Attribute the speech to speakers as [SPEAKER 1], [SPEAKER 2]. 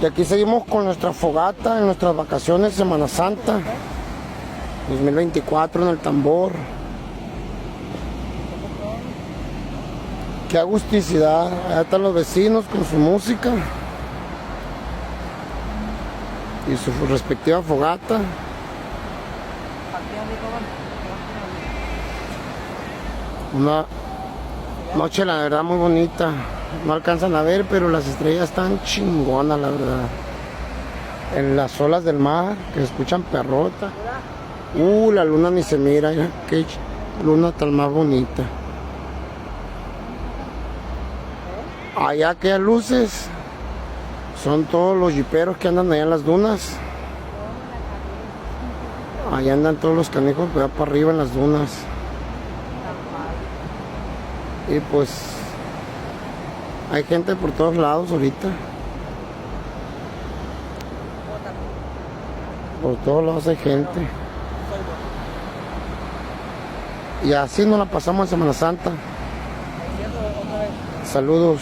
[SPEAKER 1] Y aquí seguimos con nuestra fogata en nuestras vacaciones, Semana Santa 2024 en el tambor. Qué agusticidad. Allá están los vecinos con su música y su respectiva fogata. Una noche la verdad muy bonita. No alcanzan a ver, pero las estrellas están chingonas, la verdad. En las olas del mar, que se escuchan perrota. La luna ni se mira, ya. Qué luna tan más bonita. Allá aquellas luces son todos los jiperos que andan allá en las dunas. Allá andan todos los canijos allá para arriba en las dunas. Y pues hay gente por todos lados ahorita. Por todos lados hay gente. Y así nos la pasamos en Semana Santa. Saludos.